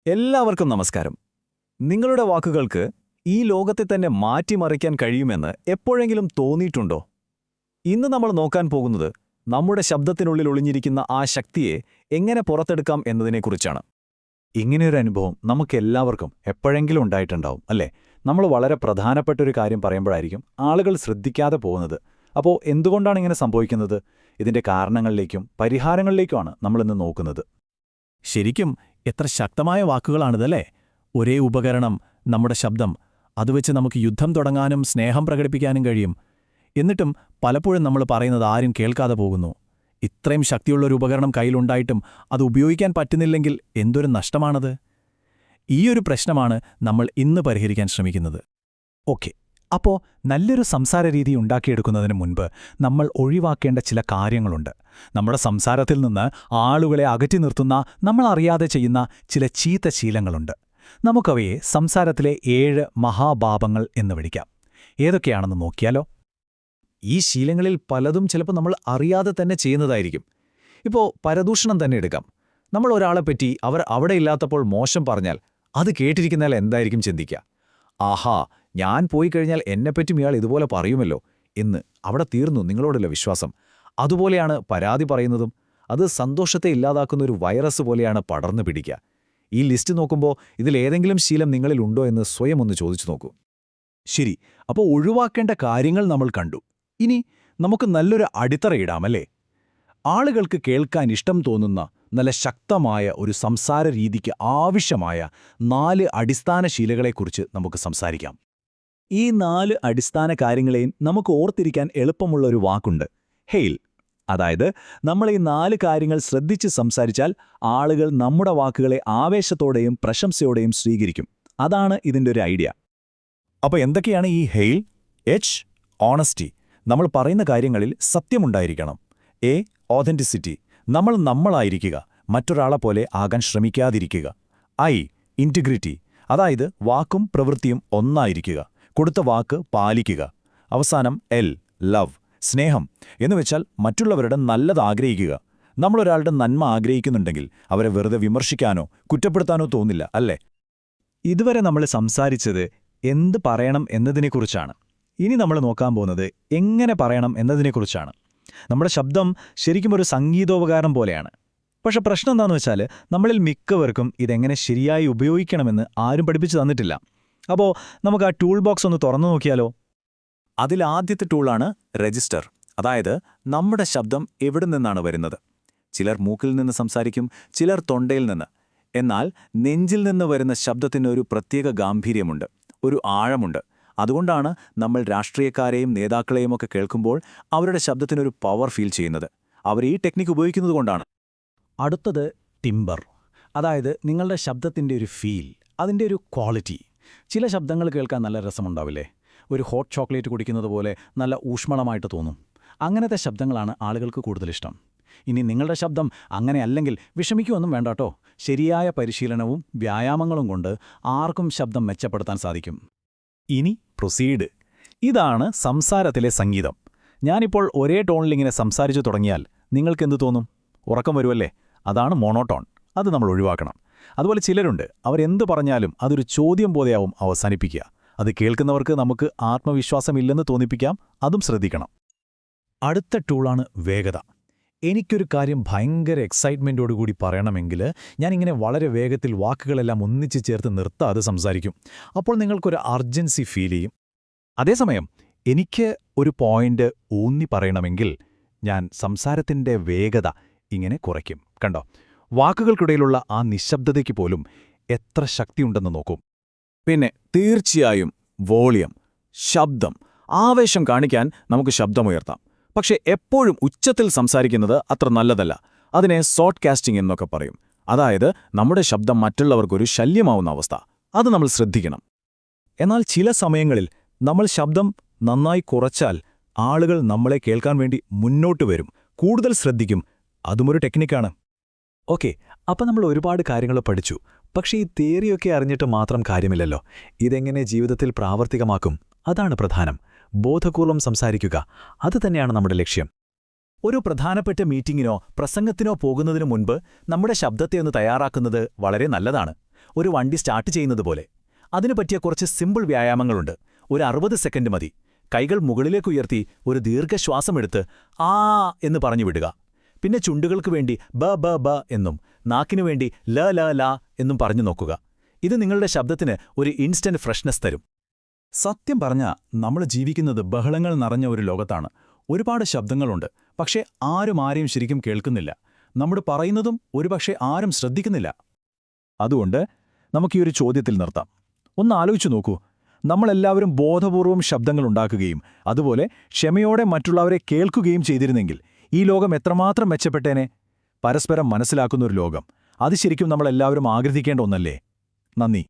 എല്ലാവർക്കും നമസ്കാരം. നിങ്ങളുടെ വാക്കുകൾക്ക് ഈ ലോകത്തെ തന്നെ മാറ്റിമറിക്കാൻ കഴിയുമെന്ന് എപ്പോഴെങ്കിലും തോന്നിയിട്ടുണ്ടോ? ഇന്ന് നമ്മൾ നോക്കാൻ പോകുന്നത് നമ്മുടെ ശബ്ദത്തിനുള്ളിൽ ഒളിഞ്ഞിരിക്കുന്ന ആ ശക്തിയെ എങ്ങനെ പുറത്തെടുക്കാം എന്നതിനെക്കുറിച്ചാണ്. ഇങ്ങനെയൊരു അനുഭവം നമുക്കെല്ലാവർക്കും എപ്പോഴെങ്കിലും ഉണ്ടായിട്ടുണ്ടാവും, അല്ലേ? നമ്മൾ വളരെ പ്രധാനപ്പെട്ടൊരു കാര്യം പറയുമ്പോഴായിരിക്കും ആളുകൾ ശ്രദ്ധിക്കാതെ പോകുന്നത്. അപ്പോൾ എന്തുകൊണ്ടാണ് ഇങ്ങനെ സംഭവിക്കുന്നത്? ഇതിന്റെ കാരണങ്ങളിലേക്കും പരിഹാരങ്ങളിലേക്കുമാണ് നമ്മളിന്ന് നോക്കുന്നത്. ശരിക്കും എത്ര ശക്തമായ വാക്കുകളാണിതല്ലേ? ഒരേ ഉപകരണം, നമ്മുടെ ശബ്ദം, അതുവെച്ച് നമുക്ക് യുദ്ധം തുടങ്ങാനും സ്നേഹം പ്രകടിപ്പിക്കാനും കഴിയും. എന്നിട്ടും പലപ്പോഴും നമ്മൾ പറയുന്നത് ആരും കേൾക്കാതെ പോകുന്നു. ഇത്രയും ശക്തിയുള്ളൊരു ഉപകരണം കയ്യിലുണ്ടായിട്ടും അത് ഉപയോഗിക്കാൻ പറ്റുന്നില്ലെങ്കിൽ എന്തൊരു നഷ്ടമാണത്? ഈയൊരു പ്രശ്നമാണ് നമ്മൾ ഇന്ന് പരിഹരിക്കാൻ ശ്രമിക്കുന്നത്. ഓക്കെ, അപ്പോൾ നല്ലൊരു സംസാര രീതി ഉണ്ടാക്കിയെടുക്കുന്നതിന് മുൻപ് നമ്മൾ ഒഴിവാക്കേണ്ട ചില കാര്യങ്ങളുണ്ട്. നമ്മുടെ സംസാരത്തിൽ നിന്ന് ആളുകളെ അകറ്റി നിർത്തുന്ന, നമ്മൾ അറിയാതെ ചെയ്യുന്ന ചില ചീത്ത ശീലങ്ങളുണ്ട്. നമുക്കവയെ സംസാരത്തിലെ 7 മഹാപാപങ്ങൾ എന്ന് വിളിക്കാം. ഏതൊക്കെയാണെന്ന് നോക്കിയാലോ? ഈ ശീലങ്ങളിൽ പലതും ചിലപ്പോൾ നമ്മൾ അറിയാതെ തന്നെ ചെയ്യുന്നതായിരിക്കും. ഇപ്പോൾ പരദൂഷണം തന്നെ എടുക്കാം. നമ്മൾ ഒരാളെപ്പറ്റി അവർ അവിടെ ഇല്ലാത്തപ്പോൾ മോശം പറഞ്ഞാൽ അത് കേട്ടിരിക്കുന്നയാൾ എന്തായിരിക്കും ചിന്തിക്കുക? ആഹാ, ഞാൻ പോയി കഴിഞ്ഞാൽ എന്നെപ്പറ്റും ഇയാൾ ഇതുപോലെ പറയുമല്ലോ എന്ന്. അവിടെ തീർന്നു നിങ്ങളോടുള്ള വിശ്വാസം. അതുപോലെയാണ് പരാതി പറയുന്നതും. അത് സന്തോഷത്തെ ഇല്ലാതാക്കുന്ന ഒരു വൈറസ് പോലെയാണ് പടർന്നു പിടിക്കുക. ഈ ലിസ്റ്റ് നോക്കുമ്പോൾ ഇതിലേതെങ്കിലും ശീലം നിങ്ങളിലുണ്ടോ എന്ന് സ്വയം ഒന്ന് ചോദിച്ചു നോക്കൂ. ശരി, അപ്പോൾ ഒഴിവാക്കേണ്ട കാര്യങ്ങൾ നമ്മൾ കണ്ടു. ഇനി നമുക്ക് നല്ലൊരു അടിത്തറയിടാമല്ലേ? ആളുകൾക്ക് കേൾക്കാൻ ഇഷ്ടം തോന്നുന്ന നല്ല ശക്തമായ ഒരു സംസാര രീതിക്ക് ആവശ്യമായ 4 അടിസ്ഥാന ശീലങ്ങളെക്കുറിച്ച് നമുക്ക് സംസാരിക്കാം. ഈ 4 അടിസ്ഥാന കാര്യങ്ങളെയും നമുക്ക് ഓർത്തിരിക്കാൻ എളുപ്പമുള്ളൊരു വാക്കുണ്ട്: ഹെയിൽ. അതായത് നമ്മൾ ഈ 4 കാര്യങ്ങൾ ശ്രദ്ധിച്ച് സംസാരിച്ചാൽ ആളുകൾ നമ്മുടെ വാക്കുകളെ ആവേശത്തോടെയും പ്രശംസയോടെയും സ്വീകരിക്കും. അതാണ് ഇതിൻ്റെ ഒരു ഐഡിയ. അപ്പോൾ എന്തൊക്കെയാണ് ഈ ഹെയിൽ? H, honesty. നമ്മൾ പറയുന്ന കാര്യങ്ങളിൽ സത്യമുണ്ടായിരിക്കണം. എ, ഓഥന്റിസിറ്റി. നമ്മൾ നമ്മളായിരിക്കുക, മറ്റൊരാളെപ്പോലെ ആകാൻ ശ്രമിക്കാതിരിക്കുക. I, integrity. അതായത് വാക്കും പ്രവൃത്തിയും ഒന്നായിരിക്കുക, കൊടുത്ത വാക്ക് പാലിക്കുക. അവസാനം എൽ, ലവ്, സ്നേഹം. എന്നുവെച്ചാൽ മറ്റുള്ളവരുടെ നല്ലത് ആഗ്രഹിക്കുക. നമ്മളൊരാളുടെ നന്മ ആഗ്രഹിക്കുന്നുണ്ടെങ്കിൽ അവരെ വെറുതെ വിമർശിക്കാനോ കുറ്റപ്പെടുത്താനോ തോന്നില്ല, അല്ലേ? ഇതുവരെ നമ്മൾ സംസാരിച്ചത് എന്ത് പറയണം എന്നതിനെക്കുറിച്ചാണ്. ഇനി നമ്മൾ നോക്കാൻ പോകുന്നത് എങ്ങനെ പറയണം എന്നതിനെക്കുറിച്ചാണ്. നമ്മുടെ ശബ്ദം ശരിക്കും ഒരു സംഗീതോപകരണം പോലെയാണ്. പക്ഷെ പ്രശ്നം എന്താണെന്ന് വെച്ചാൽ നമ്മളിൽ മിക്കവർക്കും ഇതെങ്ങനെ ശരിയായി ഉപയോഗിക്കണമെന്ന് ആരും പഠിപ്പിച്ചു തന്നിട്ടില്ല. അപ്പോൾ നമുക്ക് ആ ടൂൾ ബോക്സ് ഒന്ന് തുറന്നു നോക്കിയാലോ? അതിലാദ്യത്തെ ടൂളാണ് രജിസ്റ്റർ. അതായത് നമ്മുടെ ശബ്ദം എവിടെ നിന്നാണ് വരുന്നത്. ചിലർ മൂക്കിൽ നിന്ന് സംസാരിക്കും, ചിലർ തൊണ്ടയിൽ നിന്ന്. എന്നാൽ നെഞ്ചിൽ നിന്ന് വരുന്ന ശബ്ദത്തിന് ഒരു പ്രത്യേക ഗാംഭീര്യമുണ്ട്, ഒരു ആഴമുണ്ട്. അതുകൊണ്ടാണ് നമ്മൾ രാഷ്ട്രീയക്കാരെയും നേതാക്കളെയും ഒക്കെ കേൾക്കുമ്പോൾ അവരുടെ ശബ്ദത്തിനൊരു പവർ ഫീൽ ചെയ്യുന്നത്. അവർ ഈ ടെക്നിക്ക് ഉപയോഗിക്കുന്നതുകൊണ്ടാണ്. അടുത്തത് ടിംബർ. അതായത് നിങ്ങളുടെ ശബ്ദത്തിൻ്റെ ഒരു ഫീൽ, അതിൻ്റെ ഒരു ക്വാളിറ്റി. ചില ശബ്ദങ്ങൾ കേൾക്കാൻ നല്ല രസമുണ്ടാവില്ലേ? ഒരു ഹോട്ട് ചോക്ലേറ്റ് കുടിക്കുന്നത് പോലെ നല്ല ഊഷ്മളമായിട്ട് തോന്നും. അങ്ങനത്തെ ശബ്ദങ്ങളാണ് ആളുകൾക്ക് കൂടുതലിഷ്ടം. ഇനി നിങ്ങളുടെ ശബ്ദം അങ്ങനെയല്ലെങ്കിൽ വിഷമിക്കുമൊന്നും വേണ്ടാട്ടോ. ശരിയായ പരിശീലനവും വ്യായാമങ്ങളും കൊണ്ട് ആർക്കും ശബ്ദം മെച്ചപ്പെടുത്താൻ സാധിക്കും. ഇനി പ്രൊസീഡ്. ഇതാണ് സംസാരത്തിലെ സംഗീതം. ഞാനിപ്പോൾ ഒരേ ടോണിലിങ്ങനെ സംസാരിച്ചു തുടങ്ങിയാൽ നിങ്ങൾക്കെന്തു തോന്നും? ഉറക്കം വരുമല്ലേ? അതാണ് മോണോടോൺ. അത് നമ്മൾ ഒഴിവാക്കണം. അതുപോലെ ചിലരുണ്ട്, അവരെന്ത് പറഞ്ഞാലും അതൊരു ചോദ്യം പോലെയാവും അവസാനിപ്പിക്കുക. അത് കേൾക്കുന്നവർക്ക് നമുക്ക് ആത്മവിശ്വാസമില്ലെന്ന് തോന്നിപ്പിക്കാം. അതും ശ്രദ്ധിക്കണം. അടുത്ത ടൂളാണ് വേഗത. എനിക്കൊരു കാര്യം ഭയങ്കര എക്സൈറ്റ്മെൻറ്റോടുകൂടി പറയണമെങ്കിൽ ഞാനിങ്ങനെ വളരെ വേഗത്തിൽ വാക്കുകളെല്ലാം ഒന്നിച്ച് ചേർത്ത് നിർത്താതെ സംസാരിക്കും. അപ്പോൾ നിങ്ങൾക്കൊരു അർജൻസി ഫീൽ ചെയ്യും. അതേസമയം എനിക്ക് ഒരു പോയിന്റ് ഊന്നി പറയണമെങ്കിൽ ഞാൻ സംസാരത്തിൻ്റെ വേഗത ഇങ്ങനെ കുറയ്ക്കും. കണ്ടോ? വാക്കുകൾക്കിടയിലുള്ള ആ നിശബ്ദതയ്ക്ക് പോലും എത്ര ശക്തിയുണ്ടെന്ന് നോക്കും. പിന്നെ തീർച്ചയായും വോളിയം, ശബ്ദം. ആവേശം കാണിക്കാൻ നമുക്ക് ശബ്ദമുയർത്താം. പക്ഷെ എപ്പോഴും ഉച്ചത്തിൽ സംസാരിക്കുന്നത് അത്ര നല്ലതല്ല. അതിനെ സോട്ട് കാസ്റ്റിംഗ് എന്നൊക്കെ പറയും. അതായത് നമ്മുടെ ശബ്ദം മറ്റുള്ളവർക്കൊരു ശല്യമാവുന്ന അവസ്ഥ. അത് നമ്മൾ ശ്രദ്ധിക്കണം. എന്നാൽ ചില സമയങ്ങളിൽ നമ്മൾ ശബ്ദം നന്നായി കുറച്ചാൽ ആളുകൾ നമ്മളെ കേൾക്കാൻ വേണ്ടി മുന്നോട്ട് വരും, കൂടുതൽ ശ്രദ്ധിക്കും. അതുമൊരു ടെക്നിക്കാണ്. ഓക്കെ, അപ്പം നമ്മൾ ഒരുപാട് കാര്യങ്ങൾ പഠിച്ചു. പക്ഷേ ഈ തിയറിയൊക്കെ അറിഞ്ഞിട്ട് മാത്രം കാര്യമില്ലല്ലോ. ഇതെങ്ങനെ ജീവിതത്തിൽ പ്രാവർത്തികമാക്കും? അതാണ് പ്രധാനം. ബോധപൂർവം സംസാരിക്കുക, അത് തന്നെയാണ് നമ്മുടെ ലക്ഷ്യം. ഒരു പ്രധാനപ്പെട്ട മീറ്റിങ്ങിനോ പ്രസംഗത്തിനോ പോകുന്നതിനു മുൻപ് നമ്മുടെ ശബ്ദത്തെ ഒന്ന് തയ്യാറാക്കുന്നത് വളരെ നല്ലതാണ്. ഒരു വണ്ടി സ്റ്റാർട്ട് ചെയ്യുന്നത് പോലെ. അതിനു പറ്റിയ കുറച്ച് സിമ്പിൾ വ്യായാമങ്ങളുണ്ട്. ഒരു 60 സെക്കൻഡ് മതി. കൈകൾ മുകളിലേക്ക് ഉയർത്തി ഒരു ദീർഘശ്വാസമെടുത്ത് ആ എന്ന് പറഞ്ഞു വിടുക. പിന്നെ ചുണ്ടുകൾക്ക് വേണ്ടി ബ ബ ബ എന്നും നാക്കിനു വേണ്ടി ല ല ല എന്നും പറഞ്ഞു നോക്കുക. ഇത് നിങ്ങളുടെ ശബ്ദത്തിന് ഒരു ഇൻസ്റ്റന്റ് ഫ്രഷ്നെസ് തരും. സത്യം പറഞ്ഞാൽ നമ്മൾ ജീവിക്കുന്നത് ബഹളങ്ങൾ നിറഞ്ഞ ഒരു ലോകത്താണ്. ഒരുപാട് ശബ്ദങ്ങളുണ്ട്, പക്ഷേ ആരെയും ശരിക്കും കേൾക്കുന്നില്ല. നമ്മൾ പറയുന്നതും ഒരുപക്ഷെ ആരും ശ്രദ്ധിക്കുന്നില്ല. അതുകൊണ്ട് നമുക്ക് ഈ ഒരു ചോദ്യത്തിൽ നിർത്താം. ഒന്ന് ആലോചിച്ചു നോക്കൂ. നമ്മളെല്ലാവരും ബോധപൂർവം ശബ്ദങ്ങളുണ്ടാക്കുകയും അതുപോലെ ക്ഷമയോടെ മറ്റുള്ളവരെ കേൾക്കുകയും ചെയ്തിരുന്നെങ്കിൽ ഈ ലോകം എത്രമാത്രം മെച്ചപ്പെട്ടേനെ. പരസ്പരം മനസ്സിലാക്കുന്നൊരു ലോകം, അത് ശരിക്കും നമ്മളെല്ലാവരും ആഗ്രഹിക്കേണ്ട ഒന്നല്ലേ? നന്ദി.